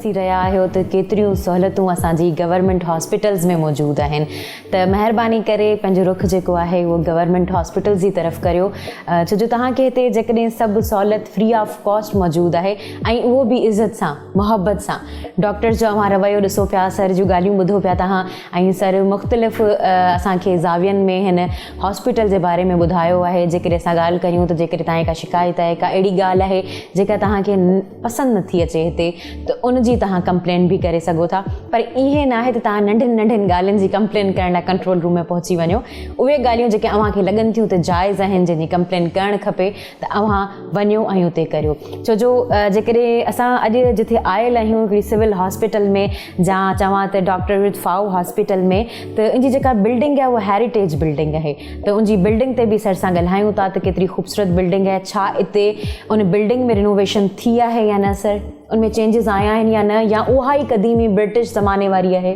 ॾिसी रहिया आहियो त केतिरियूं सहूलियतूं असांजी गवर्नमेंट हॉस्पिटल्स में मौजूदु आहिनि, त महिरबानी करे पंहिंजो रुख जेको आहे उहो गवर्नमेंट हॉस्पिटल्स जी तरफ़ करियो, छो जो तव्हांखे हिते जेकॾहिं सभु सहूलियत फ्री ऑफ कॉस्ट मौजूदु आहे ऐं उहो बि इज़त सां मुहबत सां। डॉक्टर्स जो अवां रवैयो ॾिसो पिया, सर जूं ॻाल्हियूं ॿुधो पिया तव्हां, ऐं सर मुख़्तलिफ़ असांखे ज़ावियनि में हिन हॉस्पिटल जे बारे में ॿुधायो आहे। जेकॾहिं असां ॻाल्हि कयूं त जेकॾहिं तव्हांजी का शिकायत आहे, का अहिड़ी ॻाल्हि आहे जेका तव्हांखे पसंदि नथी अचे हिते, त उनजी तव्हां कंप्लेन बि करे सघो था। पर इहे न आहे त तव्हां नंढियुनि नंढियुनि ॻाल्हियुनि जी कंप्लेन करण लाइ कंट्रोल रूम में पहुची वञो। उहे ॻाल्हियूं जेके अव्हांखे लॻनि थियूं त जाइज़ आहिनि, जंहिंजी कंप्लेन करणु खपे, त अव्हां वञो ऐं उते करियो। छो जो जेकॾहिं असां अॼु जिथे आयल आहियूं हिकिड़ी सिविल हॉस्पिटल में, जा चवां त डॉक्टर विद फाउ हॉस्पिटल में, त इनजी जेका बिल्डिंग आहे उहा हेरिटेज बिल्डिंग आहे। त उनजी बिल्डिंग ते बि सर सां ॻाल्हायूं था त केतिरी ख़ूबसूरत बिल्डिंग आहे, छा हिते उन बिल्डिंग में रिनोवेशन थी आहे या न सर, उनमें चेंजिस आया आहिनि या न, या उहा ई क़दीमी ब्रिटिश ज़माने वारी आहे?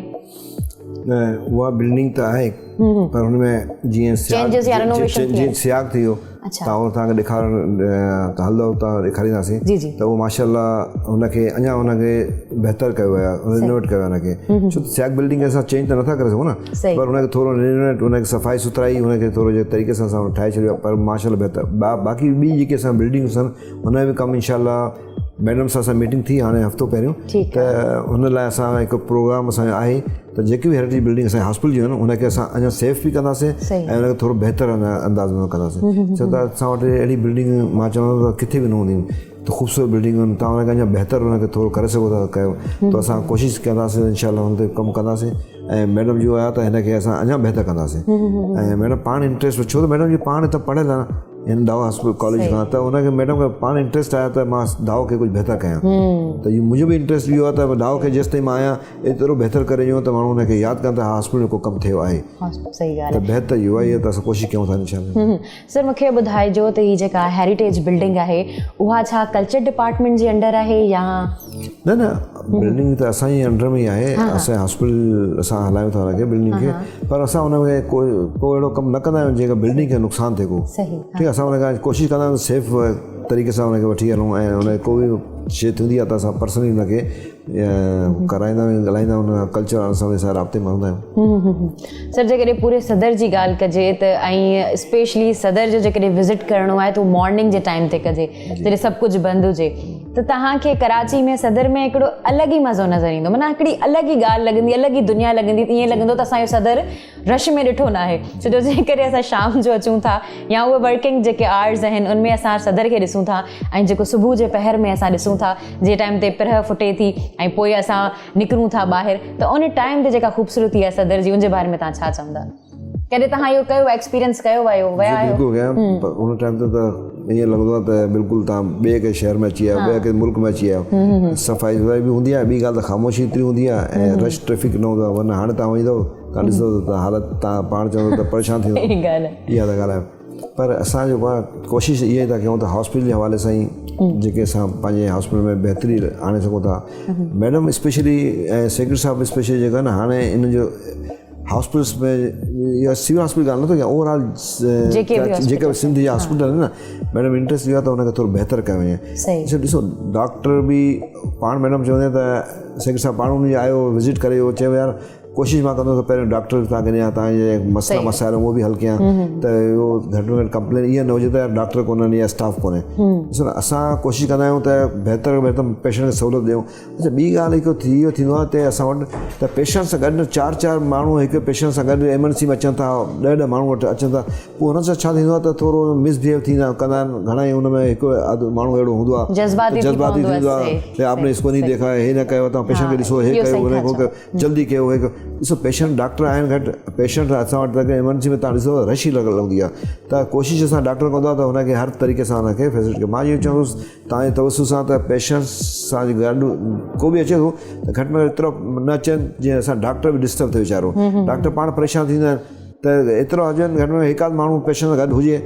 उहा बिल्डिंग त आहे, पर हुनमें जीअं सियाग थी वियो तव्हांखे ॾेखारण त हलंदो त ॾेखारींदासीं, त उहो माशाल्लाह हुनखे अञा हुनखे बहितर कयो आहे, रिनोवेट कयो आहे हुनखे। छो त सियाग बिल्डिंग खे असां चेंज त नथा करे सघूं न, पर हुनखे थोरो रिनोवेट, हुनखे सफ़ाई सुथराई, हुनखे थोरो जे तरीक़े सां असां ठाहे छॾियो आहे, पर माशाल्लाह बहितर। बाक़ी ॿी जेके असां बिल्डिंग्स आहिनि हुन में बि कमु इंशाल्लाह मैडम सां असां मीटिंग थी हाणे हफ़्तो पहिरियों, त हुन लाइ असां हिकु प्रोग्राम असांजो आहे त जेकी बि हेरिटेज बिल्डिंग असांजे हॉस्पिटल जूं आहिनि उनखे असां अञा सेफ बि कंदासीं ऐं उनखे थोरो बहितर अंदाज़ में कंदासीं। छो त असां वटि अहिड़ी बिल्डिंग मां चवंदो त किथे बि न हूंदियूं, त ख़ूबसूरत बिल्डिंगूं आहिनि, तव्हां हुनखे अञा बहितर हुनखे थोरो करे सघो था कयो, त असां कोशिशि कंदासीं इंशाल्लाह हुन ते कमु कंदासीं। ऐं मैडम जो आहे त हिनखे असां अञा बहितर कंदासीं। ऐं मैडम पाण इंट्रस्ट, छो त मैडम जी पाण त पढ़ियल आहे हिन दावा हॉस्पिटल कॉलेज खां, त हुनखे मैडम खे पाण इंट्रस्ट आयो त मां दाव खे कुझु बहितर कयां। त इहो मुंहिंजो बि इंट्रस्ट इहो आहे त दाव खे जेसि ताईं मां आहियां एतिरो बहितर करे ॾियूं त माण्हू हुनखे यादि कनि त हॉस्पिटल में को कमु थियो आहे। सही ॻाल्हि त बहितर इहो आहे, त असां कोशिशि कयूं था इंशाल्लाह। सर मूंखे ॿुधाइजो त हीअ जेका हेरिटेज बिल्डिंग आहे उहा छा कल्चर डिपार्टमेंट जे अंडर आहे या न? न, बिल्डिंग त असांजे अंडर में ई आहे, असांजे हॉस्पिटल असां हलायूं था हुनखे बिल्डिंग खे, पर असां हुनमें को अहिड़ो कमु न कंदा आहियूं जेका बिल्डिंग खे नुक़सानु थिए को। ठीकु आहे, असां हुनखे कोशिशि कंदा आहियूं सेफ तरीक़े सां हुनखे वठी हलूं, ऐं हुनखे को बि शइ थींदी आहे त असां पर्सनली हुनखे कराईंदा आहियूं, ॻाल्हाईंदा आहियूं, हुन कल्चर वारनि सां असां राब्ते में हूंदा आहियूं। सर जेकॾहिं पूरे सदर जी ॻाल्हि कजे त, ऐं स्पेशली सदर जो जेकॾहिं विज़िट करिणो आहे त मॉर्निंग जे टाइम ते कजे जॾहिं सभु कुझु बंदि हुजे, त तव्हांखे कराची में सदर में हिकिड़ो अलॻि ई मज़ो नज़र ईंदो, माना हिकिड़ी अलॻि ई ॻाल्हि लॻंदी, अलॻि ई दुनिया लॻंदी, ईअं लॻंदो त असांजो सदर रश में ॾिठो न आहे। छो जो जेकॾहिं असां शाम जो अचूं था या उहे वर्किंग जेके आवर्स आहिनि उनमें असां सदर खे ॾिसूं था, ऐं जेको सुबुह जे पहर में असां ॾिसूं था जे टाइम ते पिरह फुटे थी ऐं पोइ असां निकिरूं था ॿाहिरि, त उन टाइम ते जेका ख़ूबसूरती आहे सदर जी, उनजे बारे में तव्हां छा चवंदा? कॾहिं तव्हां इहो कयो, एक्सपीरियंस कयो विया आहियो? उन टाइम ते त ईअं लॻंदो आहे त बिल्कुलु तव्हां ॿिए के शहर में अची विया आहियो, ॿिए के मुल्क में अची विया आहियो। सफ़ाई सुथराई बि हूंदी आहे, ॿी ॻाल्हि त ख़ामोशी एतिरी हूंदी आहे, ऐं रश ट्रैफिक न हूंदो आहे, वरना हाणे तव्हां वञो तव्हां ॾिसो त हालत तव्हां पाण चवंदो त परेशान थींदो। इहा त ॻाल्हि आहे, पर असां जेको आहे कोशिशि इहा ई था कयूं त हॉस्पिटल जे हवाले सां ई जेके असां पंहिंजे हॉस्पिटल में बहितरी आणे सघूं था। मैडम स्पेशली ऐं सेक्रेटरी साहब स्पेशली जेका न हाणे इन जो हॉस्पिटल्स में या सिविल हॉस्पिटल ॻाल्हि नथो कयां, ओवरऑल जेके सिंधी जा हॉस्पिटल आहिनि न, मैडम इंट्रस्ट इहो आहे त हुनखे थोरो बहितर कयो वञे। ॾिसो डॉक्टर बि पाण मैडम चवंदा त सेक्रेटरी साहब पाण हुनजो आयो विज़िट करे उहो चयो यार कोशिशि मां कंदो त पहिरियों डॉक्टर तव्हांखे ॾियां, तव्हांजे मसइला मसाइल उहो बि हल कयां, त इहो घटि में घटि कंप्लेन इहा न हुजे त यार डॉक्टर कोन्हनि या स्टाफ कोन्हे। ॾिसो न, असां कोशिशि कंदा आहियूं त बहितर में बहितर पेशेंट खे सहूलियत ॾियूं। अच्छा, ॿी ॻाल्हि हिकु इहो थींदो आहे त असां वटि त पेशेंट सां गॾु 4-4 माण्हू हिकु पेशेंट सां गॾु एमरजेंसी में अचनि था, 10 माण्हू वटि अचनि था, पोइ हुन सां छा थींदो आहे त थोरो मिसबिहेव थींदा कंदा आहिनि। घणेई हुन में हिकु अधु माण्हू अहिड़ो हूंदो आहे जज़्बाती थींदो आहे, आपने इसको नहीं देखा, हे न कयो, तव्हां पेशेंट खे ॾिसो, हे कयो, हुन खे जल्दी कयो, हे कयो। ॾिसो पेशेंट डॉक्टर आहिनि घटि, पेशेंट असां वटि तक एमरजेंसी में तव्हां ॾिसो रश ई लॻंदी आहे, त कोशिशि असां डॉक्टर कंदो आहे त हुनखे हर तरीक़े सां हुनखे फैसिलिटी कयो। मां इहो चवंदुसि तव्हांजे तवसु सां त पेशेंट सां गॾु को बि अचे थो त घटि में घटि एतिरो न अचनि जीअं असां डॉक्टर बि डिस्टर्ब थिए वीचारो, डॉक्टर पाण परेशान थींदा आहिनि, त एतिरो हुजनि घटि में हिकु आध माण्हू पेशेंट सां गॾु हुजे,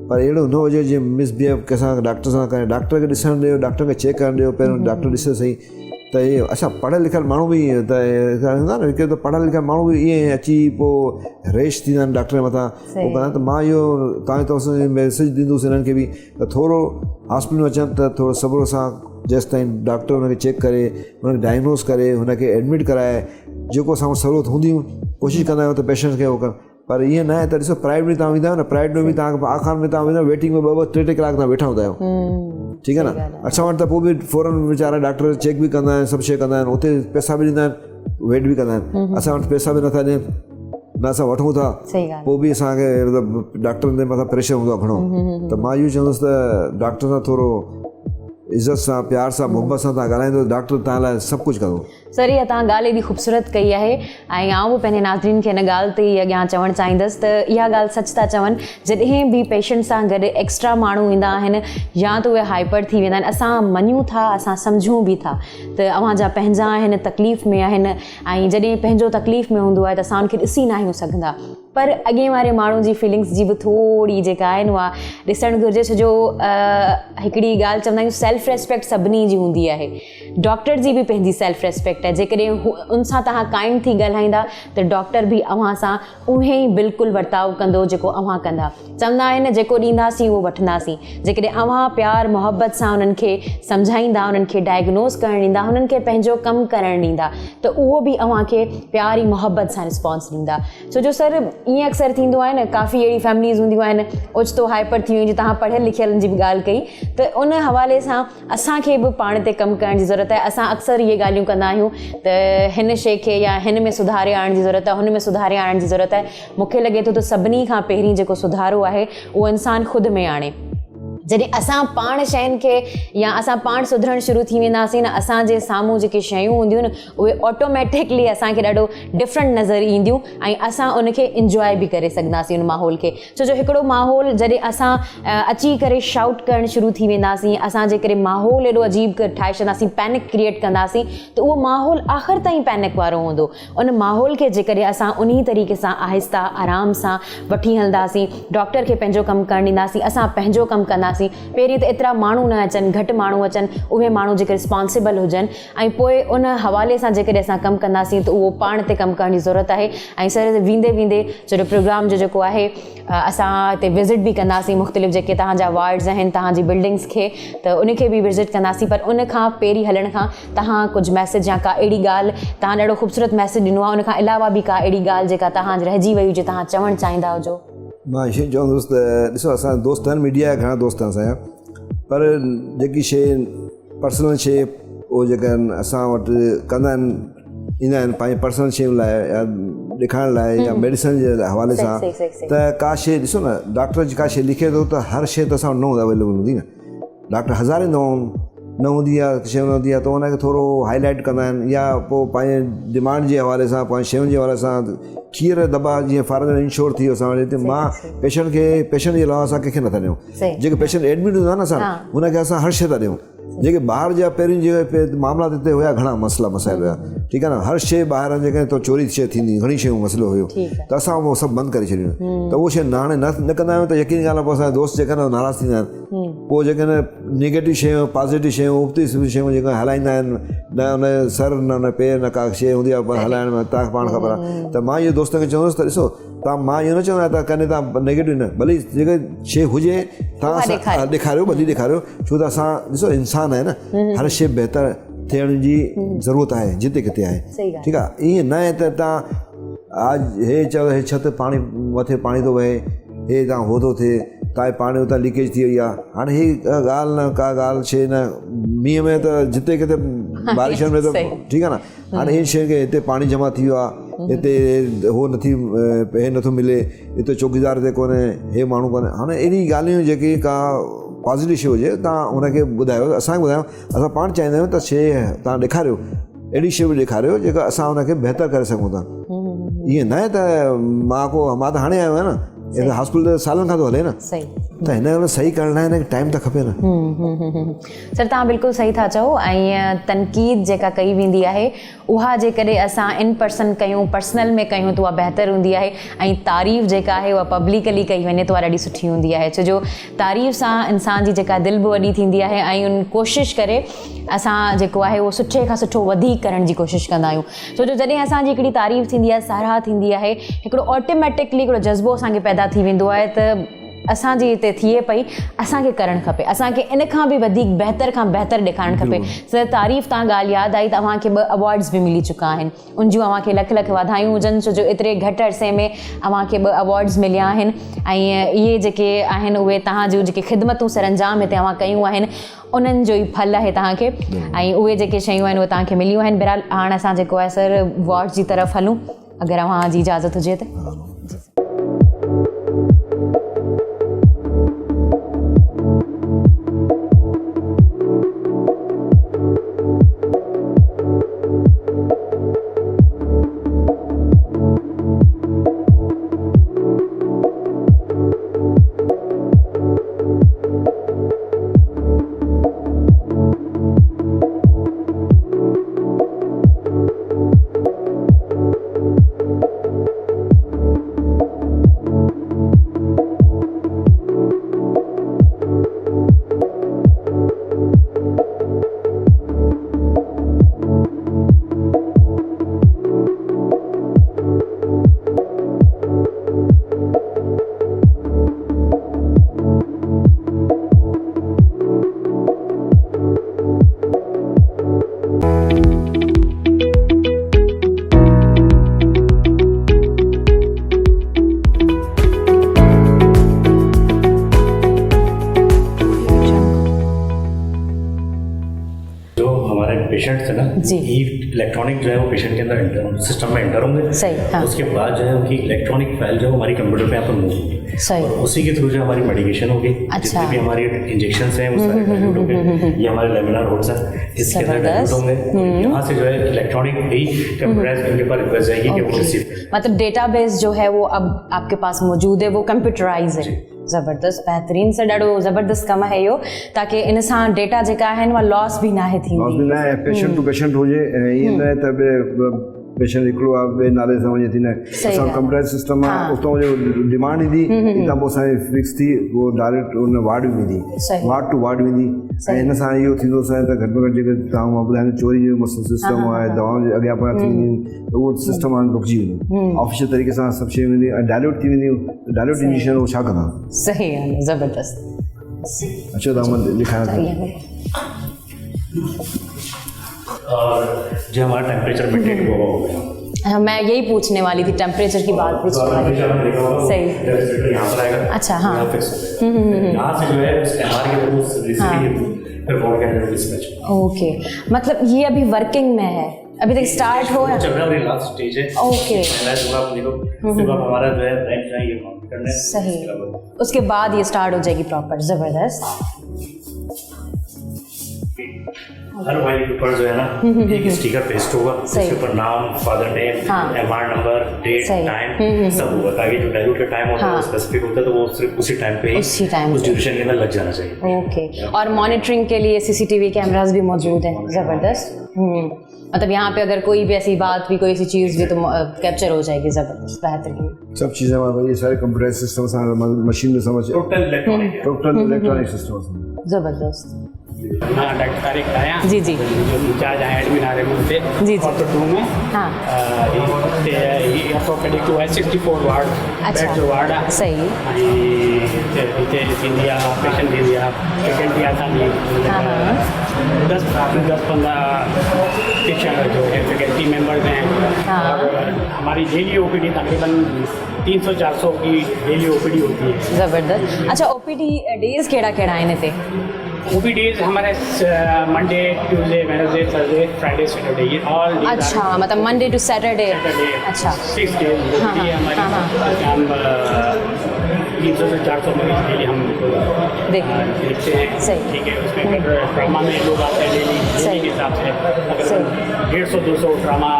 पर अहिड़ो न हुजे जीअं मिसबिहेव कंहिंसां डॉक्टर सां करे। डॉक्टर खे ॾिसणु ॾियो, डॉक्टर खे चेक करणु ॾियो, पहिरियों डॉक्टर ॾिसे सही, त त इहे असां पढ़ियल लिखियल माण्हू बि त हूंदा न हिकु त पढ़ियल लिखियल माण्हू बि ईअं अची पोइ रेश थींदा आहिनि डॉक्टर जे मथां पोइ कंदा त मां इहो तव्हांजे तरफ़ सां मैसेज ॾींदुसि हिननि खे बि त थोरो हॉस्पिटल में अचनि त थोरो सब्र सां जेसि ताईं डॉक्टर हुनखे चेक करे हुनखे डायग्नोस करे हुनखे एडमिट कराए जेको असां सहूलियत हूंदियूं कोशिशि कंदा आहियूं त पेशेंट खे उहो कनि पर ईअं न आहे त ॾिसो प्राइवेट में तव्हां वेंदा आहियो न प्राइवेट में बि तव्हांखे आखान में तव्हां वेंदा वेटिंग में 2-2 3-3 कलाक तव्हां वेठा हूंदा आहियो ठीकु आहे न असां वटि त पोइ बि फौरन वीचारा डॉक्टर चेक बि कंदा आहिनि सभु शइ कंदा आहिनि उते पैसा बि ॾींदा आहिनि वेट बि कंदा आहिनि असां वटि पैसा बि नथा ॾियनि न असां वठूं था पोइ बि असांखे मतिलबु डॉक्टरनि जे मथां प्रेशर हूंदो आहे घणो त मां इहो चवंदुसि त डॉक्टर सां थोरो इज़त सां प्यार सां मुहबत सां तव्हां ॻाल्हाईंदो डॉक्टर तव्हां लाइ सभु कुझु कंदो सर इहा तव्हां ॻाल्हि एॾी ख़ूबसूरत कई आहे ऐं आउं बि पंहिंजे नाज़रीन खे हिन ॻाल्हि ते ई अॻियां चवणु चाहींदसि त इहा ॻाल्हि सच था चवनि जॾहिं बि पेशेंट सां गॾु एक्स्ट्रा माण्हू ईंदा आहिनि या त उहे हाइपर थी वेंदा आहिनि असां मञूं था असां सम्झूं बि था त अव्हां जा पंहिंजा आहिनि तकलीफ़ में आहिनि ऐं जॾहिं पंहिंजो तकलीफ़ में हूंदो आहे त असां उनखे ॾिसी न आहियूं सघंदा पर अॻे वारे माण्हू जी फीलिंग्स जी बि थोरी जेका आहिनि उहा ॾिसणु घुरिजे छो जो हिकिड़ी ॻाल्हि चवंदा आहियूं सेल्फ रेस्पेक्ट सभिनी जी हूंदी आहे डॉक्टर जी बि पंहिंजी सेल्फ रेस्पेक्ट आहे जेकॾहिं उन सां तव्हां काइंड थी ॻाल्हाईंदा त डॉक्टर बि अव्हां सां उहे ई बिल्कुलु वर्ताव कंदो जेको अव्हां कंदा चवंदा आहिनि जेको ॾींदासीं उहो वठंदासीं जेकॾहिं अव्हां प्यार मुहबत सां उन्हनि खे सम्झाईंदा उन्हनि खे डायग्नोस करणु ॾींदा हुननि खे पंहिंजो कमु करणु ॾींदा त उहो बि अव्हां खे प्यार ई मुहबत सां रिस्पॉन्स ॾींदा छो जो सर ईअं अक्सर थींदो आहे न काफ़ी अहिड़ी फैमिलीज़ हूंदियूं आहिनि ओचितो हाइपर थी वियूं जीअं तव्हां पढ़ियल लिखियल जी बि ॻाल्हि कई त उन हवाले सां असांखे बि पाण ते कमु करण जी ज़रूरत आहे असां अक्सर इहे ॻाल्हियूं कंदा आहियूं त हिन शइ खे या हिन में सुधारे आणण जी ज़रूरत आहे हुन में सुधारे आणण जी ज़रूरत आहे मूंखे लॻे थो त सभिनी खां पहिरीं जेको सुधारो आहे उहो इंसानु ख़ुदि में आणे जॾहिं असां पाण शयुनि खे या असां पाण सुधरणु शुरू थी वेंदासीं न असांजे साम्हूं जेके शयूं हूंदियूं न उहे ऑटोमेटिकली असांखे ॾाढो डिफरेंट नज़र ईंदियूं ऐं असां उनखे इंजॉय बि करे सघंदासीं उन माहौल खे छो जो हिकिड़ो माहौल जॾहिं असां अची करे शाउट करणु शुरू थी वेंदासीं असां जे करे माहौल एॾो अजीब ठाहे छॾंदासीं पैनिक क्रिएट कंदासीं त उहो माहौल आख़िर ताईं पैनिक वारो हूंदो उन माहौल खे जेकॾहिं असां उन तरीक़े सां आहिस्ता आराम सां वठी हलंदासीं डॉक्टर खे पंहिंजो कमु करणु ॾींदासीं असां पंहिंजो कमु कंदासीं पहिरीं त एतिरा माण्हू न अचनि घटि माण्हू अचनि उहे माण्हू जेके रिस्पॉन्सिबल हुजनि ऐं पोइ उन हवाले सां जेकॾहिं असां कमु कंदासीं त उहो पाण ते कमु करण जी ज़रूरत आहे ऐं सर वेंदे वेंदे जॾहिं प्रोग्राम जो जेको आहे असां हिते विज़िट बि कंदासीं मुख़्तलिफ़ जेके तव्हांजा वार्ड्स आहिनि तव्हांजी बिल्डिंग्स खे त उनखे बि विज़िट कंदासीं पर उन खां पहिरीं हलण खां तव्हां कुझु मैसेज या का अहिड़ी ॻाल्हि तव्हां ॾाढो ख़ूबसूरत मैसेज ॾिनो आहे उन खां अलावा बि का अहिड़ी ॻाल्हि जेका तव्हां रहिजी वई हुजे तव्हां चवणु चाहींदा हुजो मां इहो चवंदुसि त ॾिसो असां दोस्त आहिनि मीडिया जा घणा दोस्त आहिनि असांजा पर जेकी शइ पर्सनल शइ उहो जेका आहिनि असां वटि कंदा आहिनि ईंदा आहिनि पंहिंजी पर्सनल शयुनि लाइ या ॾेखारण लाइ या मेडिसिन जे हवाले सां त का शइ ॾिसो न डॉक्टर का शइ लिखे थो त हर शइ त असां वटि न अवेलेबल हूंदी न डॉक्टर हज़ारे न हूंदी आहे शइ न हूंदी आहे त हुनखे थोरो हाईलाइट कंदा आहिनि या पोइ पंहिंजे डिमांड जे हवाले सां पंहिंजी शयुनि जे हवाले सां खीर दॿा जीअं फॉरेन इंश्योर थी वियो असां वटि हिते मां पेशेंट जे अलावा असां कंहिंखे नथा ॾियूं जेके पेशेंट एडमिट हूंदा आहिनि असां हुनखे असां हर शइ था ॾियूं जेके ॿाहिरि जा पहिरीं जेके मामला हिते हुया घणा मसाइल हुया ठीकु आहे न हर शइ ॿाहिरि जेके तो चोरी शइ थींदी घणी शयूं मसइलो हुयो त असां उहो सभु बंदि करे छॾियूं त उहो शइ हाणे न कंदा आहियूं त यकीन ॻाल्हि आहे पोइ असांजा दोस्त जेके नाराज़ थींदा आहिनि पोइ जेके नेगेटिव शयूं पॉज़िटिव शयूं उबती शयूं जेके हलाईंदा आहिनि न उन सर न उन पेर न का शइ हूंदी आहे पर हलाइण में तव्हांखे पाण ख़बर आहे त मां इहो दोस्तनि खे चवंदुसि त ॾिसो तव्हां मां इहो न चवंदो आहियां त कॾहिं तव्हां नेगेटिव न भली जेके शइ हुजे तव्हां ॾेखारियो भली ॾेखारियो छो त असां ॾिसो इंसानु आहे न हर शइ बहितर थियण जी ज़रूरत आहे जिते किथे आहे ठीकु आहे ईअं न आहे त तव्हां आज हे चयो हे छिति पाणी मथे पाणी थो वहे हे तव्हां हो थो थिए तव्हांजे पाणी उतां लीकेज थी वई आहे हाणे हीअ ॻाल्हि न का ॻाल्हि शइ न मींहं में त जिते किथे बारिशनि में त ठीकु आहे न हाणे हीअ शइ खे हिते पाणी जमा थी वियो आहे हिते हो नथी हे नथो मिले हिते चौकीदार ते कोन्हे हे माण्हू कोन्हे हाणे अहिड़ी ॻाल्हियूं जेकी का पॉज़िटिव शइ हुजे तव्हां हुनखे ॿुधायो असांखे ॿुधायो असां पाण चाहींदा आहियूं त शइ तव्हां ॾेखारियो अहिड़ी शइ बि ॾेखारियो जेका असां हुनखे बहितर करे सघूं था ईअं न आहे त मां त हाणे आयो आहियां न हॉस्पिटल सालनि खां थो हले न त हिन ॻाल्हि सही करण लाइ हिनखे टाइम त खपे न। सर तव्हां बिल्कुलु सही था चओ। ऐं तनक़ीद जेका कई वेंदी आहे उहा जेकॾहिं असां इन पर्सन कयूं, पर्सनल में कयूं त उहा बहितर हूंदी आहे। ऐं तारीफ़ जेका आहे उहा पब्लिकली कई वञे त उहा ॾाढी सुठी हूंदी आहे, छो जो तारीफ़ सां इंसान जी जेका दिलि बि वॾी थींदी आहे ऐं उन कोशिशि करे असां जेको आहे उहो सुठे खां सुठो वधीक करण जी कोशिशि कंदा आहियूं। छो जो जॾहिं असांजी हिकिड़ी तारीफ़ थींदी आहे, साराह थींदी आहे, हिकिड़ो ऑटोमेटिकली हिकिड़ो जज़्बो असांखे पैदा थी वेंदो आहे त असांजी हिते थिए पई, असांखे करणु खपे, असांखे इन खां बि वधीक बहितर खां बहितर ॾेखारणु खपे। सर तारीफ़ तव्हां ॻाल्हि यादि आई त अव्हांखे 2 अवॉर्ड्स बि मिली चुका आहिनि, उन जूं अव्हांखे लख लख वाधायूं हुजनि, छो जो एतिरे घटि अरसे में अव्हांखे 2 अवॉर्ड्स मिलिया आहिनि। ऐं इहे जेके आहिनि उहे तव्हां जूं जेके ख़िदमतूं सरअंजाम हिते अव्हां कयूं आहिनि उन्हनि जो ई फल आहे तव्हांखे, ऐं उहे जेके शयूं आहिनि उहे तव्हांखे मिलियूं आहिनि। बहरहाल हाणे असां जेको आहे सर अवॉर्ड्स जी तरफ़ हलूं, अगरि अव्हांजी इजाज़त हुजे त। पेशेंट थे ना जी, इलेक्ट्रॉनिक जो है वो पेशेंट के अंदर सिस्टम में एंटर होंगे। सही, हाँ। उसके बाद जो है उनकी इलेक्ट्रॉनिक फाइल जो हमारी कंप्यूटर पे यहाँ पर मूव होगी। सही। और उसी के थ्रू जो हमारी मेडिकेशन होगी, अच्छा। जितने भी हमारी इंजेक्शन हैं वो सारे डाइल्यूट होंगे। ये हमारे लेमिनार होल्ड्स हैं, इसके अंदर डाइल्यूट होंगे। यहाँ से जो है इलेक्ट्रॉनिक ही कंप्यूटराइज उनके पास रिक्वेस्ट जाएगी कि वो रिसीव करें। मतलब डेटाबेस जो है वो अब आपके पास मौजूद है, वो कंप्यूटराइज है। ज़बरदस्त, बेहतरीन से ॾाढो ज़बरदस्त कमु आहे इहो, ताकि इन सां डेटा जेका आहिनि उहा लॉस बि नाहे थींदी। लॉस बि नाहे, पेशेंट टू पेशेंट हुजे, ईअं न त पेशेंट हिकिड़ो आहे ॿिए नाले सां वञे थी न, असां कंप्यूटराइज़ सिस्टम आहे, उतां जो डिमांड ईंदी, हितां पोइ असांजी फिक्स थी उहो डायरेक्ट उन वार्ड में वेंदी, वार्ड टू वार्ड वेंदी। ऐं हिन सां इहो थींदो असांजे त घटि में घटि जेके तव्हां मां ॿुधायां चोरी जो मसइलो सिस्टम आहे, दवाऊं जे अॻियां पुठियां थी वेंदियूं त उहो सिस्टम हाणे रुकिजी वेंदो, ऑफिशियल तरीक़े सां सभु शयूं वेंदियूं ऐं डायल्यूट थी वेंदियूं। डायल्यूट इंजेक्शन उहो छा कंदा? सही आहे, ज़बरदस्त। अचो तव्हां मां लिखायां थो। और जो हमारा टेम्परेचर मेंटेन हुआ होगा, मैं यही पूछने वाली थी, टेम्परेचर की बात पूछने वाली थी। सही, यहाँ पर आएगा। अच्छा, हाँ। यहाँ फिक्स हो जाएगा। यहाँ से जो है उस एमआर के थ्रू फिर बॉडी के अंदर डिस्पैच। ओके, मतलब ये अभी वर्किंग में है, अभी तक स्टार्ट हो चल रहा है और ये लास्ट स्टेज है। ओके, आप देखो फिर हमारा जो है रैंक जो है ये काउंट करना है। सही, उसके बाद ये स्टार्ट हो जाएगी प्रॉपर। ज़बरदस्त। हर फाइल के ऊपर जो है ना एक स्टिकर पेस्ट होगा, उसके ऊपर नाम, फादर नेम, एमआर नंबर, डेट, टाइम सब होगा, ताकि जो डायल्यूट का टाइम होता है स्पेसिफिक होता है तो वो सिर्फ उसी टाइम पे उस ड्यूरेशन के अंदर लग जाना चाहिए। ओके, और मॉनिटरिंग के लिए सीसीटीवी कैमरास भी मौजूद हैं। ज़बरदस्त। मतलब यहाँ पे अगर कोई भी ऐसी बात भी, कोई ऐसी चीज़ भी तो कैप्चर हो जाएगी। ज़बरदस्त, बेहतरीन। सब चीज़ें हमारे ये सारे कंप्यूटराइज सिस्टम से मशीन में समझ टोटल इलेक्ट्रॉनिक सिस्टम। ज़बरदस्त। हाँ, डॉक्टर तारिक आया जी जी, जो इंचार्ज आए एडमिन आर एम थे जी ऑर्थो 2 में। हाँ, ऑर्थोपेडिक टू है 64 वार्ड, अच्छा, बेड जो वार्ड आहे सही, हिते थींदी आहे ऑपरेशन थींदी आहे, फैकल्टी असांजी 10-15 पेशेंट जो है फैकल्टी मेंबर्स हैं। और हमारी डेली ओपीडी तकरीबन 300-400 की डेली ओपीडी होती है। ज़बरदस्त। अच्छा, ओपीडी डेज केड़ा केड़ा आहिनि हिते? OPDs हमारे Monday, Tuesday, Wednesday, Thursday, Friday, Saturday, ये ऑल अच्छा मतलब मंडे टू सैटरडे। अच्छा 6 डेज होती है हमारी। हम 300 से 400 मरीज डेली हम देखते हैं। सही। ठीक है, उसमें अगर ट्रामा में लोग आते हैं डेली के हिसाब से, अगर 150-200 ट्रामा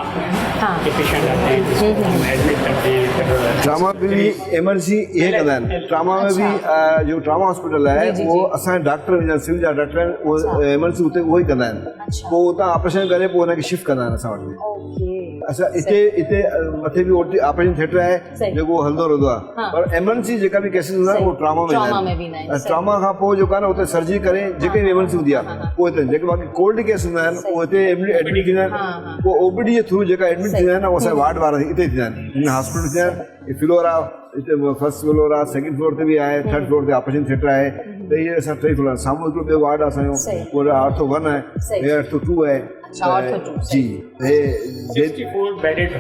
के पेशेंट आते हैं जिसको हम एडमिट करते हैं। ट्रामा में भी एमरजेंसी ये कंदा आहिनि। ट्रामा में भी जो ट्रामा हॉस्पिटल है वो असां डॉक्टर या सिविल जा डॉक्टर आहिनि वो एमरजेंसी उते उहो ई कंदा आहिनि। पोइ उतां ऑपरेशन करे पोइ हुनखे शिफ्ट कंदा आहिनि असां वटि। अच्छा इते मथे भी ओटी ऑपरेशन थिएटर है जेको हलंदो रहंदो आहे, पर एमरजेंसी जेका भी केसेस हूंदा आहिनि उहो ट्रामा में आहिनि। ट्रामा खां पोइ जेको आहे न उते सर्जरी करे जेके भी एमरजेंसी हूंदी आहे पोइ हिते जेके बाक़ी कोल्ड केस हूंदा आहिनि उहो हिते एडमिट थींदा आहिनि। पोइ OPD जे थ्रू जेका एडमिट थींदा आहिनि उहो असांजे वार्ड वारा हिते थींदा आहिनि। हिन हॉस्पिटल थींदा आहिनि फ्लोर आहे हिते फर्स्ट फ्लोर आहे, सेकंड फ्लोर ते बि आहे, थर्ड फ्लोर ते ऑपरेशन थिएटर आहे। त इहे असां 3 फ्लोर साम्हूं हिकिड़ो ॿियो वार्ड आहे असांजो, उहो ऑर्थो 1 आहे, हे ऑर्थो 2 आहे। जी हे 64 bedded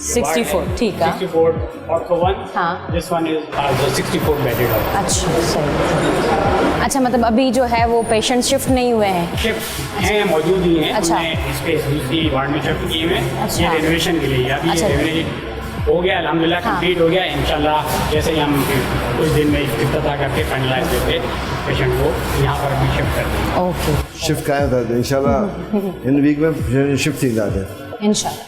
64 ठीक है। 64 ऑर्थो 1। हाँ। This one is also 64 bedded। अच्छा सही। अच्छा मतलब अभी जो है वो पेशेंट शिफ्ट नहीं हुए हैं? शिफ्ट हैं, मौजूद ही हैं। अच्छा। हमने स्पेस दूसरी वार्ड में शिफ्ट किए हुए हैं। अच्छा। ये रेनोवेशन के लिए अभी अच्छा। ये रेनोवेशन हो गया अल्हम्दुलिल्लाह, कंप्लीट हो गया। इंशाल्लाह जैसे ही हम कुछ दिन में इफ्तिताह करके फाइनलाइज करके पेशेंट को यहाँ पर भी शिफ्ट कर देंगे। ओके शिफ्ट कया था इंशाल्लाह इन वीक में शिफ्ट थींदा था इंशाल्लाह।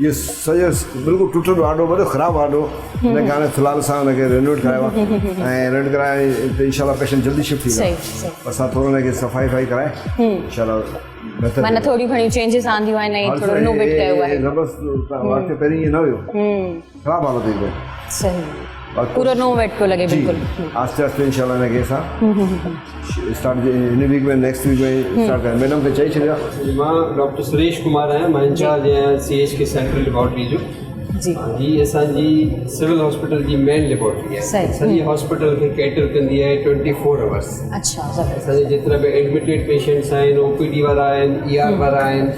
ये सॼो बिल्कुलु टुटल वार्ड हो, वॾो ख़राबु वार्ड हो, हिनखे हाणे फ़िलहाल असां हुनखे रेनोवेट करायो आहे ऐं रेनोवेट कराए त इंशाल्लाह पेशेंट जल्दी शिफ्ट थींदा। सही। असां थोरो हुनखे सफ़ाई कराए इंशाल्लाह बहितर माना थोड़ी घणी चेंजेस आंदियूं आहिनि ऐं थोरो रिनोवेट कयो आहे। ज़बरदस्त वाक़ई पहिरीं ईअं न हुयो, ख़राबु हालत हुई पियो। सही पूरो नोवेट को लगे बिल्कुल। आस्ते आस्ते इंशाल्लाह हिनखे असां स्टार्ट हिन वीक में नेक्स्ट वीक में स्टार्ट करें। मैडम खे चई छॾिया। मां डॉक्टर सुरेश कुमार आहियां, मां इंचार्ज आहियां CH के सेंट्रल लेबॉरेटरी जो। जी ही असांजी सिविल हॉस्पिटल जी मेन लेबॉरेटरी आहे। सही। सॼी हॉस्पिटल खे कैटर कंदी आहे 24 आवर्स। अच्छा ज़बरदस्त। असांजे जेतिरा बि एडमिटेड पेशेंट्स आहिनि, OPD वारा आहिनि, ER वारा आहिनि,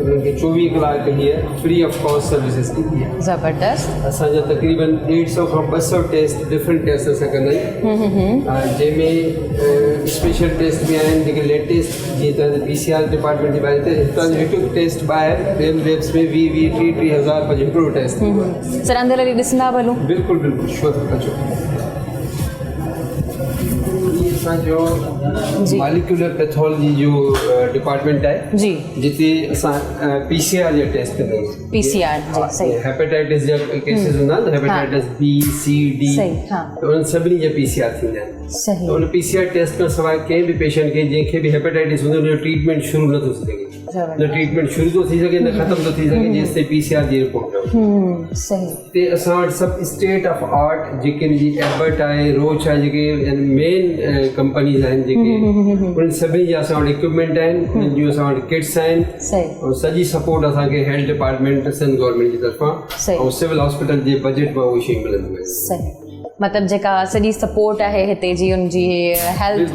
उन्हनि खे 24 कलाक हीअ फ्री ऑफ कॉस्ट सर्विसिस ॾींदी आहे। ज़बरदस्त। असांजा तक़रीबन 150 खां 200 टेस्ट डिफरेंट टेस्ट असां कंदा आहियूं, जंहिंमें स्पेशल टेस्ट बि आहिनि जेके लेटेस्ट जीअं त PCR डिपार्टमेंट जी ॿाहिरि हितां जो हिकु टेस्ट ॿाहिरि ॿियनि वेब्स में 20-30 हज़ार पर हिकिड़ो टेस्ट। सर अंदर लॻी ॾिसंदा भलूं? बिल्कुलु बिल्कुलु श्योर अचो। ये असांजो मॉलिक्यूलर पैथोलॉजी जो डिपार्टमेंट आहे जी, जिते असां PCR जा टेस्ट कंदा आहियूं। PCR जी सही। हेपेटाइटिस जा केसेस हूंदा आहिनि, हेपेटाइटिस B, C, D, सही हाँ त उन्हनि सभिनी जा PCR थींदा आहिनि। सही। त उन PCR टेस्ट खां सवाइ कंहिं बि पेशेंट खे जंहिंखे बि हेपेटाइटिस हूंदो उनजो ट्रीटमेंट शुरू नथो थी सघे, न ट्रीटमेंट शुरू थो थी सघे न ख़तमु थो थी सघे जेसि ताईं PCR जी रिपोर्ट न हुजे। सही। ते असां वटि सभु स्टेट ऑफ आर्ट जेके जी एबर्ट आहे, रोच आहे, जेके मेन कंपनीज़ आहिनि जेके उन्हनि सभिनी जा असां वटि इक्विपमेंट आहिनि, उन्हनि जूं असां वटि किट्स आहिनि सही। ऐं सॼी सपोर्ट असांखे हेल्थ डिपार्टमेंट सिंध गवर्नमेंट जी तरफ़ां सही। ऐं सिविल हॉस्पिटल जे बजट मां उहे शयूं मिलंदियूं आहिनि। सही मतलब जेका सॼी सपोर्ट आहे हिते जी उनजी हेल्थ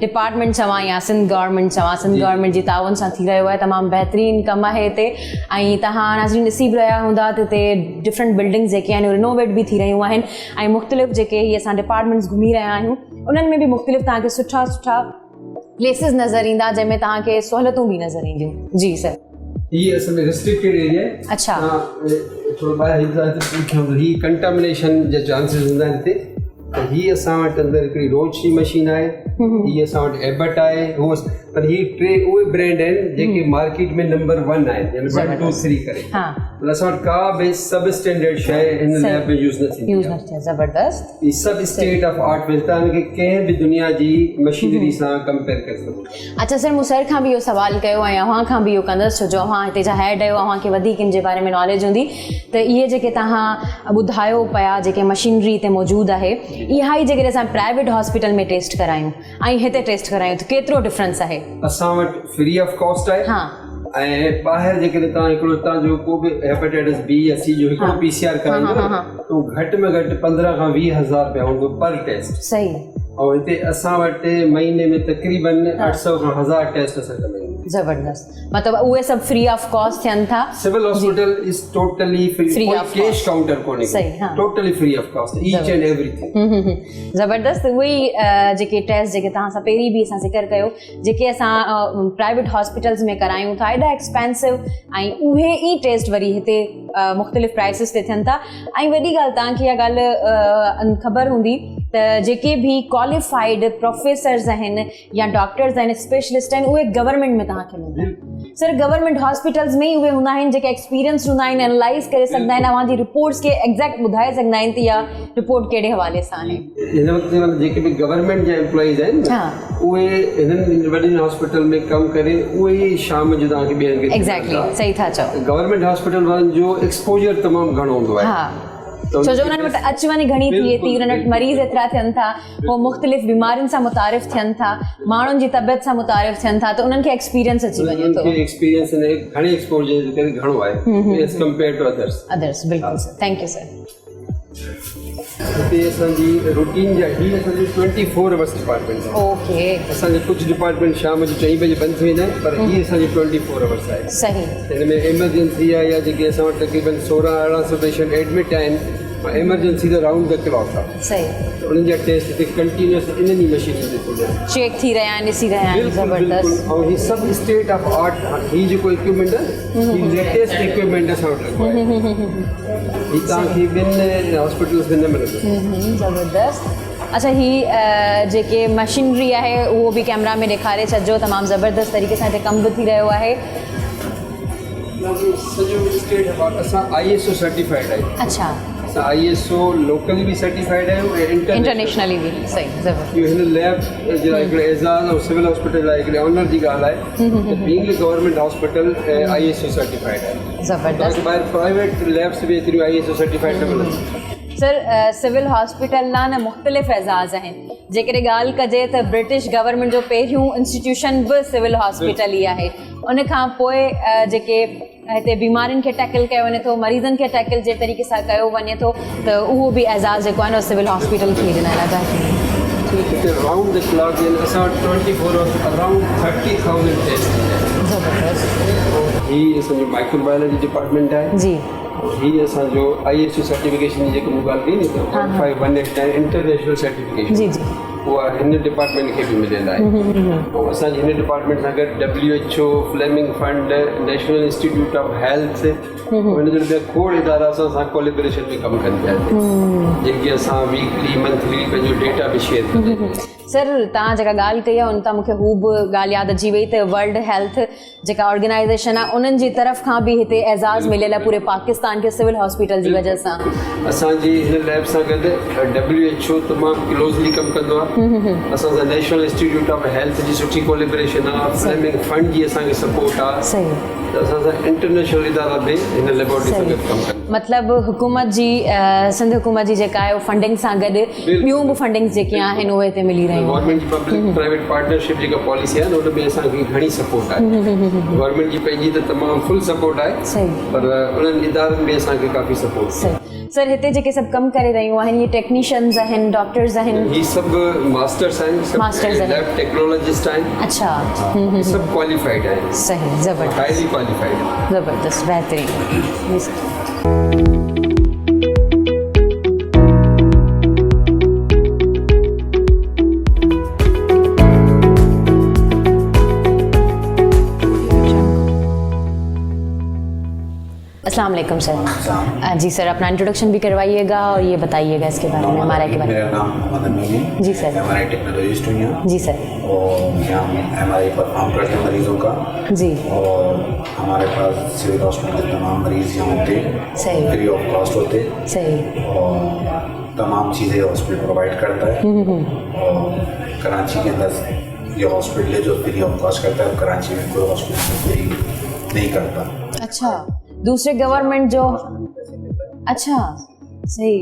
डिपार्टमेंट चवां या सिंध गवर्नमेंट चवां, सिंध गवर्नमेंट जी ताउन सां थी रहियो आहे, तमामु बहितरीनु कमु आहे हिते। ऐं तव्हां नाज़रीन ॾिसी बि रहिया हूंदा त हिते डिफरेंट बिल्डिंग्स जेके आहिनि रिनोवेट बि थी रहियूं आहिनि ऐं मुख़्तलिफ़ जेके हीअ असां डिपार्टमेंट्स घुमी रहिया आहियूं उन्हनि में बि मुख़्तलिफ़ तव्हांखे सुठा सुठा प्लेसिस नज़र ईंदा जंहिंमें तव्हांखे सहूलियतूं बि नज़र ईंदियूं। जी सर। ये असल में रिस्ट्रिक्टेड एरिया है। अच्छा। थोड़ा ॿाहिरि ही कंटामिनेशन जा चांसिस हूंदा आहिनि हिते। त हीअ असां वटि अंदरि हिकिड़ी रोच जी मशीन आहे, हीअ असां वटि एबट आहे, उहो पर हीअ 3 उहे ब्रांड आहिनि जेके मार्केट में नंबर 1 आहिनि, यानी 1, 2, 3 करे। पर असां वटि का बि सब स्टैंडर्ड शइ हिन लैब में यूज़ न थींदी आहे। ज़बरदस्त। ही सभु स्टेट ऑफ आर्ट में तव्हां खे कंहिं बि दुनिया जी मशीनरी सां कंपेयर करे सघो। अच्छा सर, मूं सर खां बि इहो सुवाल कयो ऐं अव्हां खां बि इहो कंदसि छो जो अव्हां हिते जा हेड आहियो, अव्हांखे वधीक इन जे बारे में नॉलेज हूंदी। त इहे जेके तव्हां ॿुधायो पिया जेके मशीनरी हिते मौजूदु आहे, इहा ई जेकॾहिं असां प्राइवेट हॉस्पिटल में टेस्ट करायूं ऐं हिते टेस्ट करायूं त केतिरो डिफरेंस आहे? असां वटि फ्री ऑफ कॉस्ट आहे। हाँ। ऐं ॿाहिरि जेकॾहिं तव्हां हिकिड़ो हितां जो को बि हेपेटाइटिस B या C जो हिकिड़ो PCR कराईंदो त घटि में घटि 15 खां 20 हज़ार रुपया हूंदो पर टेस्ट। सही। ऐं हिते असां वटि महीने में तक़रीबन 800 खां 1000 टेस्ट असां कंदा आहियूं। ज़बरदस्त, मतलब उहे सब फ्री ऑफ कॉस्ट थियनि था। Civil hospital is totally free, Free कोई of कैश cost. काउंटर कोन्हे, सही, हाँ। Totally free of cost, each and everything. ज़बरदस्त। उहे जेके टेस्ट जेके तव्हां सां पहिरीं बि असां ज़िक्र कयो, जेके असां प्राइवेट हॉस्पिटल्स में करायूं था एॾा एक्सपेंसिव, ऐं उहे ई टेस्ट वरी हिते मुख़्तलिफ़ प्राइसिस ते थियनि था। ऐं वॾी ॻाल्हि, तव्हांखे इहा ॻाल्हि ख़बर हूंदी त जेके बि क्वालिफाइड प्रोफेसर्स आहिनि या डॉक्टर्स आहिनि, स्पेशलिस्ट आहिनि, उहे गवर्नमेंट में तव्हांखे मिलंदा आहिनि। सर गवर्नमेंट हॉस्पिटल्स में ई उहे हूंदा आहिनि जेके एक्सपीरियंस हूंदा आहिनि, एनालाइज़ करे सघंदा आहिनि, अव्हांजी रिपोर्ट्स खे एग्ज़ैक्ट ॿुधाए सघंदा आहिनि त इहा रिपोर्ट कहिड़े हवाले सां आहे। हिन वक़्तु मतलब जेके बि गवर्नमेंट जा एम्प्लॉइज़ आहिनि न, हाँ। उहे हिननि वॾनि हॉस्पिटल में कमु करे उहे ई शाम जो तव्हांखे ॿियनि खे एग्ज़ैक्टली, सही था चओ। गवर्नमेंट हॉस्पिटल वारनि जो एक्सपोजर तमामु घणो हूंदो आहे। हा, छो जो उन्हनि वटि अचु वञु घणी थिए थी, उन्हनि वटि मरीज़ एतिरा थियनि था, पोइ मुख़्तलिफ़ बीमारियुनि सां मुतारिफ़ थियनि था, माण्हुनि जी तबियत सां मुतारिफ़ थियनि था, त उन्हनि खे एक्सपीरियंस अची वञे थो। एक्सपीरियंस घणे एक्सपोजर जे करे घणो आहे एज़ कम्पेयर टू अदर्स। बिल्कुलु सर, थैंक यू सर। हिते असांजी रूटीन जा ही असांजी 24 आवर्स डिपार्टमेंट आहे। ओके, असांजे कुझु डिपार्टमेंट शाम जो 4 बजे बंदि थी वेंदा आहिनि, पर ही असांजी 24 आवर्स आहे। सही। हिन में एमरजेंसी आहे या जेके असां वटि तक़रीबन 1600-1800 पेशेंट एडमिट आहिनि, एमरजेंसी त राउंड द क्लॉक आहे। सही। त उन्हनि जा टेस्ट हिते कंटिन्यूअस इन्हनि ई मशीननि ते थींदा आहिनि। चेक थी रहिया आहिनि, ॾिसी रहिया आहिनि। बिल्कुलु ज़बरदस्त। बिल्कुलु। ऐं ही सभु स्टेट ऑफ आर्ट, ही जेको इक्विपमेंट आहे ही लेटेस्ट इक्विपमेंट असां वटि रखियो आहे। ही तव्हांखे ॿिनि हॉस्पिटल्स में न मिलंदो। ज़बरदस्त। अच्छा, ही जेके मशीनरी आहे उहो बि कैमरा में ॾेखारे छॾिजो, तमामु ज़बरदस्त तरीक़े सां हिते कमु बि थी रहियो आहे। सॼो स्टेट ऑफ आर्ट असां ISO सर्टिफाइड आहे। अच्छा, असां ISO लोकली बि सर्टिफाइड आहियूं ऐं इंटरनेशनली बि। सही, ज़बरदस्त। इहो हिन लैब जे लाइ हिकिड़े एज़ाज़ ऐं सिविल हॉस्पिटल लाइ हिकिड़े ऑनर जी ॻाल्हि आहे त being government hospital ISO certified आहे। ज़बरदस्त। तव्हांखे ॿाहिरि प्राइवेट लैब्स बि एतिरियूं ISO सर्टिफाइड न मिलंदियूं। सर सिविल हॉस्पिटल न मुख़्तलिफ़ एज़ाज़ आहिनि। जेकॾहिं ॻाल्हि कजे त ब्रिटिश गवर्नमेंट जो पहिरियों इंस्टीट्यूशन बि सिविल हॉस्पिटल ई आहे। उन खां पोइ जेके हिते बीमारियुनि खे टैकल कयो वञे थो, मरीज़नि खे टैकल जे तरीक़े सां कयो वञे थो, त उहो बि एज़ाज़ जेको आहे न सिविल हॉस्पिटल खे ॾिनल आहे। हिते राउंड द क्लॉक असां वटि 24 आवर्स अराउंड 30,000 टेस्ट। ज़बरदस्त। ही असांजो माइक्रोबायोलॉजी डिपार्टमेंट आहे जी। ही असांजो ISO सर्टिफिकेशन जी जेको मूं ॻाल्हि कई न, 1518 इंटरनेशनल सर्टिफिकेशन, जी जी, उहा हिन डिपार्टमेंट खे बि मिलियल आहे। ऐं असांजे हिन डिपार्टमेंट सां गॾु WHO, Fleming fund, national institute of health, हिन जो ॿिया खोड़ इदारा असां सां कोलेबोरेशन में कमु कनि पिया हिते, जेके असां वीकली मंथली पंहिंजो डेटा बि शेयर कंदा आहियूं। सर तव्हां जेका ॻाल्हि कई आहे उन तां मूंखे हू बि ॻाल्हि यादि अची वई त वर्ल्ड हेल्थ जेका ऑर्गेनाइज़ेशन आहे उन्हनि जी तरफ़ खां बि हिते एज़ाज़ मिलियल आहे पूरे पाकिस्तान खे सिविल हॉस्पिटल जी वजह सां। असांजी हिन लैब सां गॾु WHO तमामु क्लोज़ली कमु कंदो आहे। असां सां नेशनल इंस्टीट्यूट ऑफ हेल्थ जी सुठी कोलेबोरेशन आहे, फ्लेमिंग फंड जी असांखे सपोर्ट आहे। सही। त असां सां इंटरनेशनल इदारा बि हिन लेबोरेटरी सां गॾु कमु कनि। मतिलबु हुकूमत जी सिंध हुकूमत जी जेका आहे फंडिंग सां गॾु ॿियूं बि फंडिंग्स जेके आहिनि उहे हिते मिली रहियूं। गवर्नमेंट जी पब्लिक प्राइवेट पार्टनरशिप जेका पॉलिसी आहे न उन में असांखे घणी सपोर्ट आहे। गवर्नमेंट जी पंहिंजी त तमामु फुल सपोर्ट आहे, सही, पर उन्हनि इदारनि में असांखे काफ़ी सपोर्ट आहे। सही। सर हिते जेके सभु कमु करे रहियूं आहिनि ये टेक्नीशियंस आहिनि, डॉक्टर्स आहिनि? ही सभु मास्टर्स आहिनि, मास्टर्स आहिनि, लैब टेक्नोलॉजिस्ट आहिनि। अच्छा, सभु क्वालिफाइड आहिनि। सही, ज़बरदस्त, हाईली क्वालिफाइड। ज़बरदस्त, बेहतरीन। जी सर। अस्सलाम वालेकुम सर। जी सर अपना इंट्रोडक्शन भी करवाइएगा और ये बताइएगा इसके बारे में, MRI के बारे में। मेरा नाम मोहम्मद अमीन है। जी सर। MRI टेक्नोलॉजिस्ट हूँ यहाँ। जी सर। और यहाँ हम MRI परफॉर्म करते हैं मरीज़ों का। जी। और हमारे पास सिविल हॉस्पिटल के तमाम मरीज़ यहाँ होते हैं, सही, फ्री ऑफ कॉस्ट होते हैं। सही। और तमाम चीज़ें हॉस्पिटल प्रोवाइड करता है। और कराची के अंदर ये हॉस्पिटल है जो फ्री ऑफ कॉस्ट करता है, कराची में कोई हॉस्पिटल फ्री नहीं करता। अच्छा, दूसरे गवर्नमेंट जो, अच्छा सही,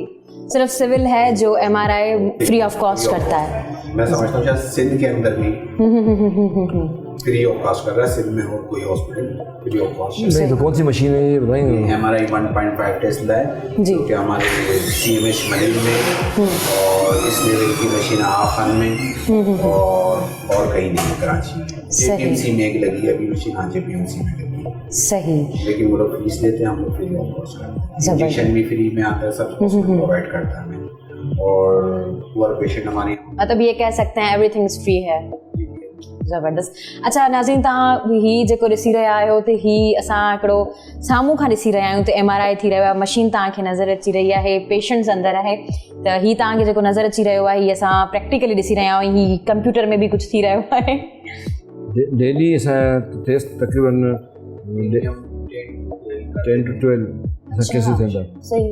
सिर्फ सिविल है जो MRI फ्री ऑफ कॉस्ट करता है। मैं समझता हूँ शायद सिंध के अंदर भी फ्री ऑफ कॉस्ट कर रहा है, सिंध में और कोई हॉस्पिटल फ्री ऑफ कॉस्ट नहीं तो कौन सी मशीन है ये बताएंगे? MRI 1.5 टेस्ला है जी, जो कि हमारे CMH मलिल में और इस लेवल की मशीन आफन में और कहीं नहीं है कराची में। जेपीएमसी में एक लगी अभी मशीन, हाँ जेपीएमसी में लगी, सही। लेकिन वो लोग फीस लेते हैं, हम लोग फ्री ऑफ कॉस्ट करते हैं। इंजेक्शन भी फ्री में आता है, सब हॉस्पिटल प्रोवाइड करता है हमें, और पुअर पेशेंट हमारे मतलब ये कह सकते हैं एवरीथिंग इज फ्री है। ज़बरदस्त। अच्छा नाज़रीन, तव्हां ही जेको ॾिसी रहिया आहियो त ही असां हिकिड़ो साम्हूं खां ॾिसी रहिया आहियूं त MRI थी रहियो आहे, मशीन तव्हांखे नज़र अची रही आहे, पेशेंट्स अंदरि आहे, त ही तव्हांखे जेको नज़र अची रहियो आहे ही असां प्रैक्टिकली ॾिसी रहिया आहियूं, ही कंप्यूटर में बि कुझु थी रहियो आहे। डेली असां टेस्ट तक़रीबन 10 to 12 असां केसेस थियनि था। सही।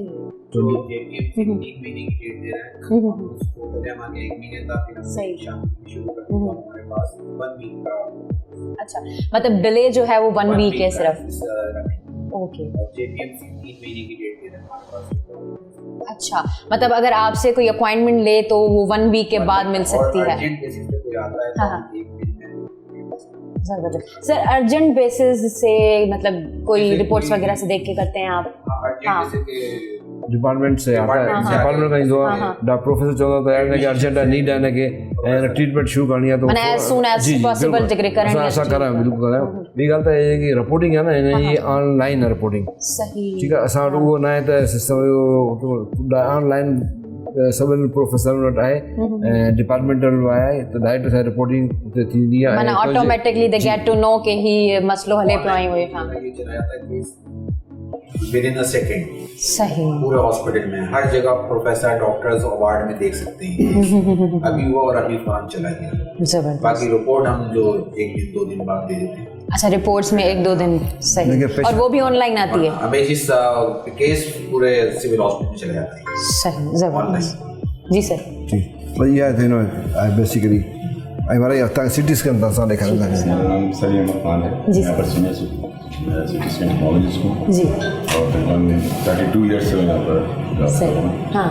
जो जेपीएमसी 3 महीने की डेट दे रहा है, उसको पहले हमारे 1 महीने का फिर हम सही। शाम को शुरू करते हैं, हमारे पास 1 वीक का, अच्छा मतलब डिले जो है वो 1 वीक है सिर्फ। ओके। जेपीएमसी 3 महीने की डेट दे रहा है हमारे पास। अच्छा मतलब अगर आपसे कोई अपॉइंटमेंट ले तो वो 1 वीक के बाद मिल सकती है। अर्जेंट बेसिस पे कोई आता है तो हाँ। हम 1 दिन में। ज़बरदस्त। सर अर्जेंट बेसिस से मतलब कोई रिपोर्ट्स वगैरह से देख के करते हैं आप? अर्जेंट बेसिस पे डिपार्टमेंट से आता है, डिपार्टमेंट का ईंदो आहे, डॉक्टर प्रोफेसर चवंदो आहे त हिनखे अर्जेंट आहे, नीड आहे हिनखे ऐं ट्रीटमेंट शुरू करणी आहे, त माना as soon as possible जेकॾहिं करणी आहे असां करायूं, बिल्कुलु करायूं। ॿी ॻाल्हि त इहा की रिपोर्टिंग आहे न, हिन जी ऑनलाइन आहे रिपोर्टिंग। सही। ठीकु आहे, असां वटि उहो न आहे त सिस्टम ऑनलाइन सभिनी प्रोफेसर वटि आहे ऐं डिपार्टमेंटल आहे, त डायरेक्ट असांजी रिपोर्टिंग उते थींदी आहे, माना automatically they get to know कि ही मसलो हले पियो आहे हुए। हाँ ये चला जाता है केस विदिन अ सेकंड सही। पूरे हॉस्पिटल में हर जगह प्रोफेसर डॉक्टर्स अवार्ड में देख सकते हैं, अभी हुआ और अभी फौरन चला गया। जबरदस्त। बाकी रिपोर्ट हम जो 1 दिन 2 दिन बाद दे देते हैं। अच्छा रिपोर्ट्स में 1-2 दिन। सही। और वो भी ऑनलाइन आती है? हमें जिस केस पूरे सिविल हॉस्पिटल में चला जाता है। सही। जबरदस्त। जी सर। बस इहा आहे न बेसिकली। ऐं वरी तव्हां सिटी स्कैन त असां ॾेखारींदा आहियूं। मेरा नाम सलीम अहमद खान है, जी यहाँ पर सीनियर सिटी स्कैन टेक्नोलॉजिस्ट हूँ जी। और तकरीबन 32 ईयर्स से मैं यहाँ पर जॉब करता सही। हूँ। हाँ।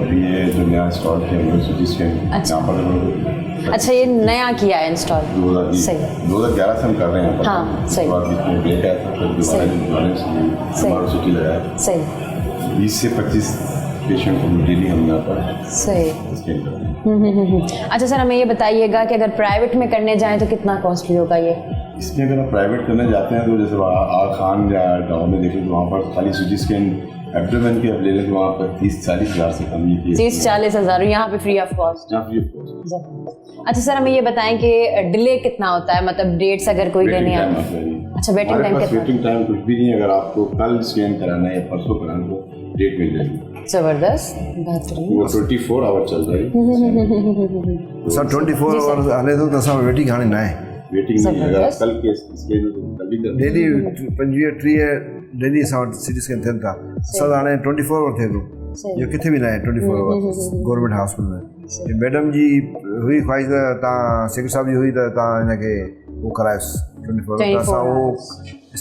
अभी ये जो नया इंस्टॉल किया है सिटी स्कैन, अच्छा। यहाँ पर अच्छा ये नया किया है इंस्टॉल? 2011 से हम कर रहे हैं यहाँ पर। हाँ, सही। उसके बाद बीच में ब्रेक आया था, फिर दोबारा हमारा सिटी लगाया। सही। 20 से 25 पेशेंट को डेली हम यहाँ पर सही। स्कैन करते हैं। अच्छा सर हमें ये बताइएगा कि अगर प्राइवेट में करने जाएं तो कितना कॉस्टली होगा ये? इसमें अगर आप प्राइवेट करने जाते हैं तो जैसे आर खान या गाँव में देखें तो वहाँ पर खाली सिटी स्कैन एब्डोमेन के अब ले लें तो वहाँ पर 30-40 हज़ार से कम ही 30-40 हज़ार, यहाँ पे फ्री ऑफ कॉस्ट। अच्छा सर हमें ये बताएं कि डिले कितना होता है, मतलब डेट्स अगर कोई लेने आए? अच्छा वेटिंग टाइम कितना? वेटिंग टाइम कुछ भी नहीं, अगर आपको कल स्कैन कराना है या परसों कराना तो डेट मिल जाएगी। जबरदस्त, बेहतरीन। वो 24 आवर चल रही सर 24 आवर हले तो असां वेटिंग हाणे न आहे, वेटिंग नहीं है। अगर आप कल के स्कैन कल भी कर डेली 25-30 डेली असां वटि सिटी स्कैन थियनि था। सर हाणे 24 आवर थिए थो, इहो किथे बि न आहे 24 आवर गवर्नमेंट हॉस्पिटल में। मैडम जी हुई ख्वाहिश त तव्हां सेक्रेटरी साहब जी हुई त तव्हां हिनखे उहो करायोसि 24 आवर, असां उहो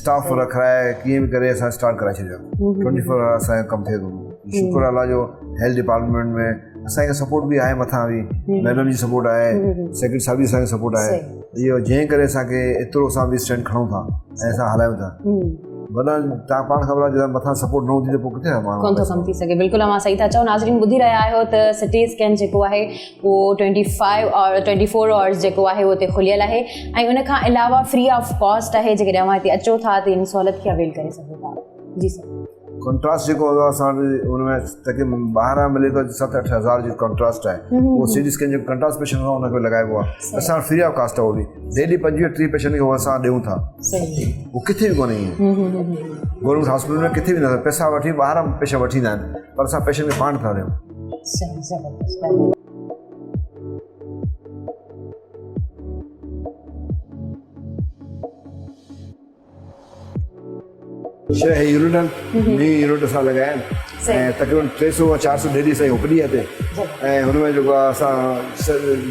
स्टाफ रखाए कीअं बि करे असां स्टार्ट कराए छॾियो। 24 आवर असांजो कमु थिए थो। शुक्र अल्लाह जो हेल्थ डिपार्टमेंट में असांखे सपोर्ट बि आहे, मथां बि मैडम जी सपोर्ट आहे, सेक्रेटरी साहब जी असांखे सपोर्ट आहे। इहो जंहिं करे असांखे एतिरो असां बि स्टैंड खणूं था ऐं असां हलायूं था। वरना तव्हां पाण ख़बर आहे जॾहिं मथां सपोर्ट न हूंदी त पोइ किथे माण्हू कोन थो कमु थी सघे। बिल्कुलु मां सही था चओ। नाज़रीन ॿुधी रहिया आहियो त सिटी स्कैन जेको आहे उहो 24 आवर्स जेको आहे उहो हिते खुलियल आहे ऐं उन खां अलावा फ्री ऑफ कॉस्ट आहे। जेकॾहिं तव्हां हिते अचो था त इन सहूलियत खे अवेल करे सघो था। जी सर। कॉन्ट्रास्ट जेको हूंदो आहे असां उनमें तक़रीबन ॿाहिरां मिले थो 7-8 हज़ार जो कॉन्ट्रास्ट आहे, उहो सिटी स्कैन जो कॉन्ट्रास्ट पेशेंट खां हुनखे लॻाइबो आहे। असां फ्री ऑफ कॉस्ट आहे उहो बि डेली 25-30 पेशेंट खे उहो असां ॾियूं था। उहो किथे बि कोन्हे गवर्नमेंट हॉस्पिटल में, किथे बि न पैसा वठी ॿाहिरां पैसा वठी ईंदा आहिनि, पर असां पेशेंट खे पाण था ॾियूं। छह यूनिट आहिनि, ॿी यूनिट असां लॻाया आहिनि ऐं तक़रीबन 300-400 डेली असांजी ओपीडी आहे हिते। ऐं हुनमें जेको आहे असां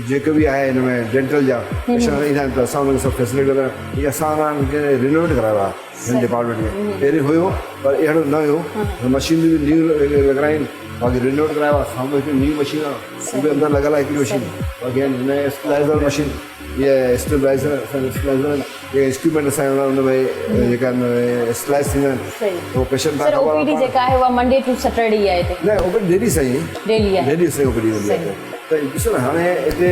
जेके बि आहे हिन में डेंटल जा पेशेंट ईंदा आहिनि त असां हुनखे सभु फैसिलिटी इहे असां हुनखे रिनोवेट करायो आहे हिन डिपार्टमेंट में। पहिरीं हुयो पर अहिड़ो न हुयो, मशीन बि न्यू लॻाराइनि, बाक़ी रिनोवेट करायो आहे। साम्हूं हिकु न्यू मशीन आहे, उहो बि अंदरि लॻियल आहे हिकिड़ी मशीन। बाक़ी हिन स्टेबलाइज़र मशीन, इहे स्टेबलाइज़र ये इंस्ट्रूमेंट असांजे हुन में जेका स्लाइस थींदा आहिनि उहो पेशेंट सर ओपीडी जेका आहे उहा मंडे टू सैटरडे आहे हिते? न ओपीडी डेली साईं, डेली आहे, डेली साईं ओपीडी वेंदी आहे। त ॾिसो न हाणे हिते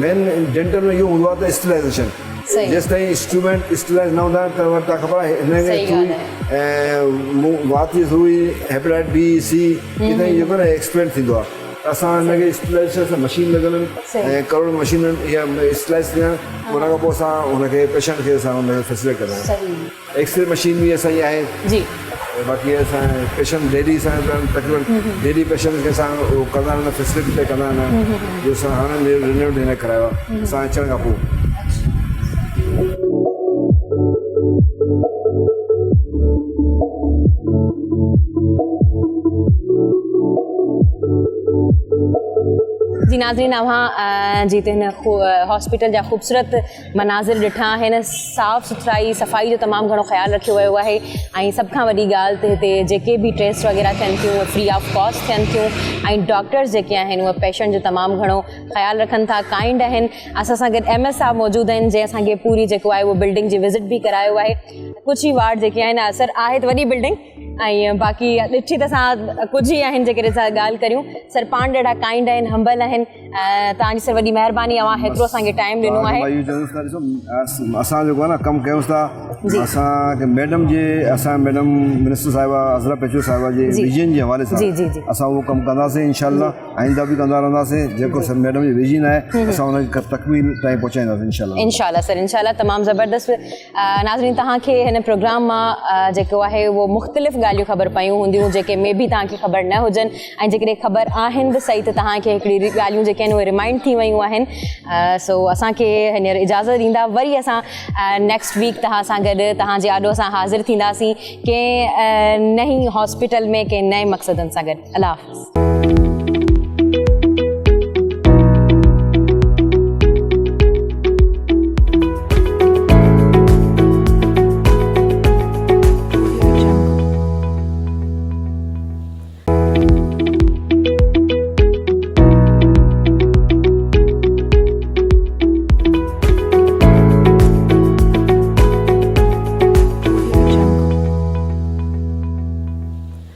मेन डेंटल में इहो हूंदो आहे त स्टेलाइज़ेशन सही। जेसि ताईं इंस्ट्रूमेंट स्टेलाइज़ न हूंदा त वरी तव्हां ख़बर आहे हिन सही खे ॻाल्हि ऐं वात जी थ्रू हेपेटाइट बी सी इतां जेको न एक्सपेंड थींदो आहे असां हिनखे स्टेलाइज़ेशन सां मशीन लॻल आहिनि ऐं करोड़ मशीन इहा स्टेलाइज़ थियण उन खां पोइ असां हुनखे पेशेंट खे असां हुनखे फैसिलिटेट कंदा आहियूं सही एक्सरे मशीन बि असांजी आहे जी बाक़ी असां पेशेंट डेली सां तक़रीबन डेली पेशेंट खे असां उहो कंदा आहिनि फैसिलिटी कंदा आहिनि जो असां हाणे रिन्यूड हिन करायो आहे असां अचण खां पोइ जी नाज़रीन अव्हां जी हिन हॉस्पिटल जा ख़ूबसूरत मनाज़िर ॾिठा आहिनि साफ़ सुथराई सफ़ाई जो तमामु घणो ख़्यालु रखियो वियो आहे ऐं सभ खां वॾी ॻाल्हि त हिते जेके बि टेस्ट वग़ैरह थियनि थियूं उहे फ्री ऑफ कॉस्ट थियनि थियूं ऐं डॉक्टर्स जेके आहिनि उहे पेशेंट जो तमामु घणो ख़्यालु रखनि था काइंड आहिनि असां सां गॾु MS साहब मौजूदु आहिनि जंहिं असांखे पूरी जेको आहे उहो बिल्डिंग जी विज़िट बि करायो आहे कुझु ई वार्ड जेके आहिनि असर आहे त वॾी बिल्डिंग ऐं बाक़ी ॾिठी त असां कुझु ई आहिनि जेकॾहिं असां ॻाल्हि करियूं सर पाण ॾाढा काइंड आहिनि हंबल आहिनि तव्हांजी सर वॾी महिरबानी अव्हां हेतिरो असांखे टाइम ॾिनो आहे असां जेको आहे न कमु कयूं था असांखे मैडम जे असां मैडम मिनिस्टर साहिबा अज़रा पेचू साहिबा जे विजन जे हवाले सां असां उहो कमु कंदासीं इंशाल्लाह आइंदा बि कंदा रहंदासीं जेको सर मैडम जी विजन आहे असां हुनखे तकमील ताईं पहुचाईंदासीं इंशाल्लाह सर इंशाल्लाह तमामु ज़बरदस्त नाज़रीन तव्हांखे हिन प्रोग्राम मां जेको आहे उहो मुख़्तलिफ़ ॻाल्हियूं ख़बर पयूं हूंदियूं जेके मे बि तव्हांखे ख़बर न हुजनि ऐं जेकॾहिं ख़बर आहिनि बि सही त तव्हांखे हिकिड़ी ॻाल्हियूं जेके आहिनि उहे रिमाइंड थी वियूं आहिनि सो असांखे हींअर इजाज़त ॾींदा वरी असां नेक्स्ट वीक तव्हां सां गॾु तव्हांजे आॾो असां हाज़िर थींदासीं कंहिं नई हॉस्पिटल में कंहिं नए मक़सदनि सां गॾु अल्लाह हाफ़िज़